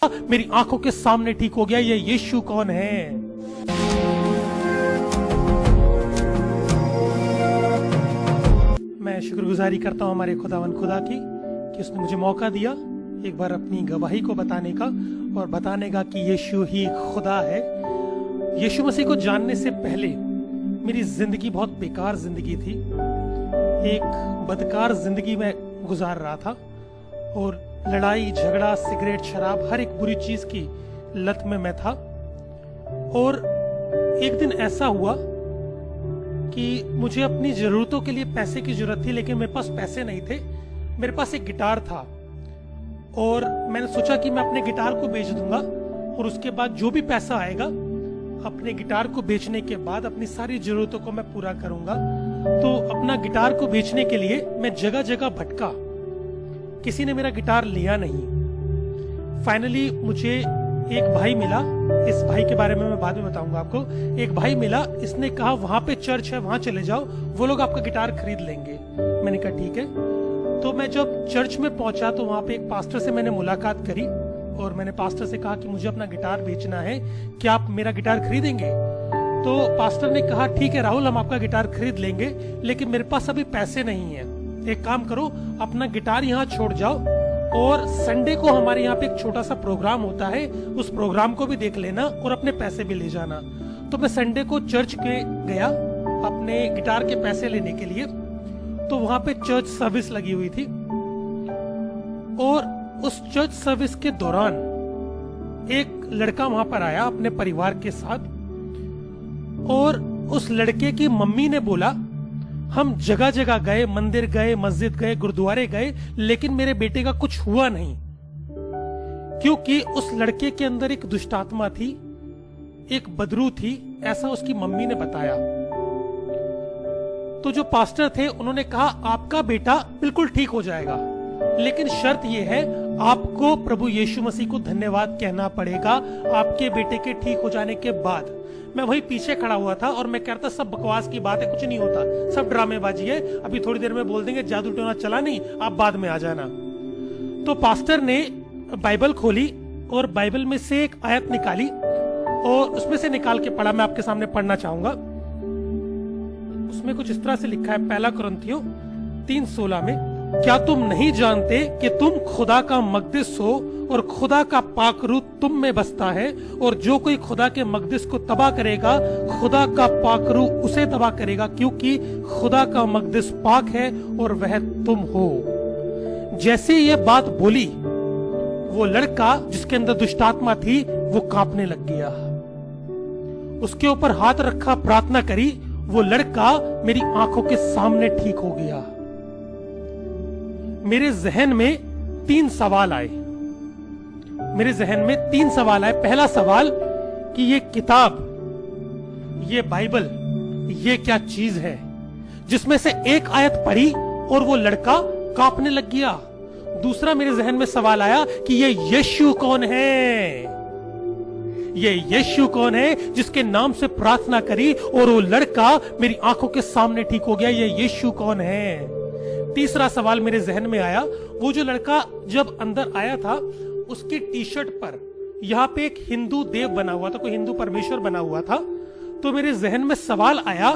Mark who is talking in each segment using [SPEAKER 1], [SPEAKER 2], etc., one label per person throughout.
[SPEAKER 1] मेरी आंखों के सामने ठीक हो गया। ये यीशु कौन है? मैं शुक्रगुजारी करता हूं हमारे खुदावन खुदा की कि उसने मुझे मौका दिया एक बार अपनी गवाही को बताने का और बताने का कि यीशु ही खुदा है। यीशु मसीह को जानने से पहले मेरी जिंदगी बहुत बेकार जिंदगी थी। एक बदकार जिंदगी में गुजार रहा था और लड़ाई झगड़ा सिगरेट शराब हर एक बुरी चीज की लत में मैं था। और एक दिन ऐसा हुआ कि मुझे अपनी जरूरतों के लिए पैसे की जरूरत थी, लेकिन मेरे पास पैसे नहीं थे। मेरे पास एक गिटार था और मैंने सोचा कि मैं अपने गिटार को बेच दूंगा और उसके बाद जो भी पैसा आएगा अपने गिटार को बेचने के बाद अपनी सारी जरूरतों को मैं पूरा करूंगा। तो अपना गिटार को बेचने के लिए मैं जगह जगह भटका, किसी ने मेरा गिटार लिया नहीं। फाइनली मुझे एक भाई मिला, इस भाई के बारे में मैं बाद में बताऊंगा आपको। एक भाई मिला, इसने कहा वहां पे चर्च है, वहां चले जाओ, वो लोग आपका गिटार खरीद लेंगे। मैंने कहा ठीक है। तो मैं जब चर्च में पहुंचा तो वहां पे एक पास्टर से मैंने मुलाकात करी और मैंने पास्टर से कहा कि मुझे अपना गिटार बेचना है, क्या आप मेरा गिटार खरीदेंगे? तो पास्टर ने कहा ठीक है राहुल, हम आपका गिटार खरीद लेंगे, लेकिन मेरे पास अभी पैसे नहीं है। एक काम करो, अपना गिटार यहाँ छोड़ जाओ और संडे को हमारे यहाँ पे एक छोटा सा प्रोग्राम होता है, उस प्रोग्राम को भी देख लेना और अपने पैसे भी ले जाना। तो मैं संडे को चर्च के गया अपने गिटार के पैसे लेने के लिए। तो वहां पे चर्च सर्विस लगी हुई थी और उस चर्च सर्विस के दौरान एक लड़का वहां पर आया अपने परिवार के साथ और उस लड़के की मम्मी ने बोला हम जगह जगह गए, मंदिर गए, मस्जिद गए, गुरुद्वारे गए, लेकिन मेरे बेटे का कुछ हुआ नहीं, क्योंकि उस लड़के के अंदर एक दुष्टात्मा थी, एक बदरू थी, ऐसा उसकी मम्मी ने बताया। तो जो पास्टर थे उन्होंने कहा आपका बेटा बिल्कुल ठीक हो जाएगा, लेकिन शर्त यह है आपको प्रभु यीशु मसीह को धन्यवाद कहना पड़ेगा आपके बेटे के ठीक हो जाने के बाद। मैं वही पीछे खड़ा हुआ था और मैं कहता सब बकवास की बात है, कुछ नहीं होता, सब ड्रामेबाजी है, अभी थोड़ी देर में बोल देंगे जादू टोना चला नहीं, आप बाद में आ जाना। तो पास्टर ने बाइबल खोली और बाइबल में से एक आयत निकाली और उसमें से निकाल के पढ़ा। मैं आपके सामने पढ़ना चाहूंगा। उसमें कुछ इस तरह से लिखा है, पहला कुरिन्थियों 3:16 में, क्या तुम नहीं जानते कि तुम खुदा का मकदस हो और खुदा का पाक रूह तुम में बसता है, और जो कोई खुदा के मकदस को तबाह करेगा खुदा का पाक रूह उसे तबाह करेगा, क्योंकि खुदा का मकदस पाक है और वह तुम हो। जैसे ये बात बोली वो लड़का जिसके अंदर दुष्टात्मा थी वो कांपने लग गया। उसके ऊपर हाथ रखा, प्रार्थना करी, वो लड़का मेरी आंखों के सामने ठीक हो गया। मेरे जहन में 3 सवाल आए। पहला सवाल कि ये किताब, ये बाइबल, ये क्या चीज है? जिसमें से एक आयत पढ़ी और वो लड़का कांपने लग गया। दूसरा मेरे जहन में सवाल आया कि ये यीशु कौन है? ये यीशु कौन है जिसके नाम से प्रार्थना करी और वो लड़का मेरी आंखों के सामने ठीक हो गया? ये यीशु कौन है? तीसरा सवाल मेरे जहन में आया, वो जो लड़का जब अंदर आया था उसकी टी शर्ट पर यहाँ पे एक हिंदू देव बना हुआ था, कोई हिंदू परमेश्वर बना हुआ था। तो मेरे जहन में सवाल आया,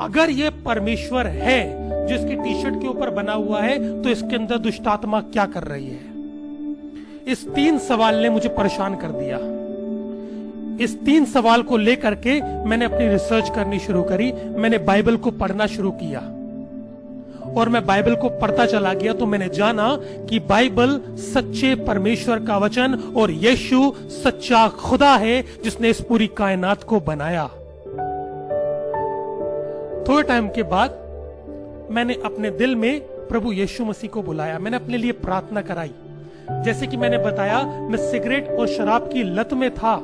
[SPEAKER 1] अगर ये परमेश्वर है जो इसकी टी शर्ट के ऊपर बना हुआ है तो इसके अंदर दुष्टात्मा क्या कर रही है? इस 3 सवाल ने मुझे परेशान कर दिया। इस 3 सवाल को लेकर के मैंने अपनी रिसर्च करनी शुरू करी। मैंने बाइबल को पढ़ना शुरू किया और मैं बाइबल को पढ़ता चला गया तो मैंने जाना कि बाइबल सच्चे परमेश्वर का वचन और यीशु सच्चा खुदा है जिसने इस पूरी कायनात को बनाया। थोड़े टाइम के बाद मैंने अपने दिल में प्रभु यीशु मसीह को बुलाया। मैंने अपने लिए प्रार्थना कराई। जैसे कि मैंने बताया, मैं सिगरेट और शराब की लत में था।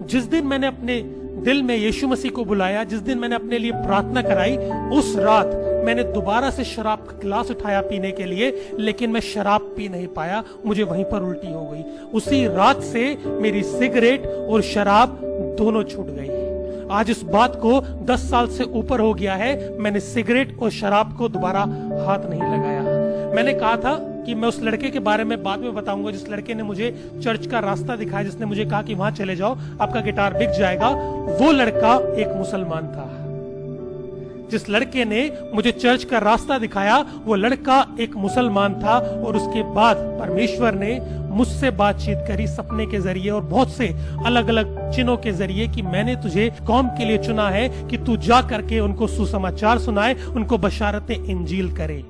[SPEAKER 1] जिस दिन मैंने अपने दिल में यीशु मसीह को बुलाया, जिस दिन मैंने अपने लिए प्रार्थना कराई, उस रात मैंने दोबारा से शराब का गिलास उठाया पीने के लिए, लेकिन मैं शराब पी नहीं पाया, मुझे वहीं पर उल्टी हो गई। उसी रात से मेरी सिगरेट और शराब दोनों छूट गई। आज इस बात को 10 साल से ऊपर हो गया है, मैंने सिगरेट और शराब को दोबारा हाथ नहीं लगाया। मैंने कहा था कि मैं उस लड़के के बारे में बाद में बताऊंगा, जिस लड़के ने मुझे चर्च का रास्ता दिखाया, जिसने मुझे कहा कि वहां चले जाओ, आपका गिटार बिक जाएगा, वो लड़का एक मुसलमान था। जिस लड़के ने मुझे चर्च का रास्ता दिखाया वो लड़का एक मुसलमान था। और उसके बाद परमेश्वर ने मुझसे बातचीत करी सपने के जरिए और बहुत से अलग अलग चिन्हों के जरिए कि मैंने तुझे कौम के लिए चुना है कि तू जा करके उनको सुसमाचार सुनाए, उनको बशारत इंजील करे।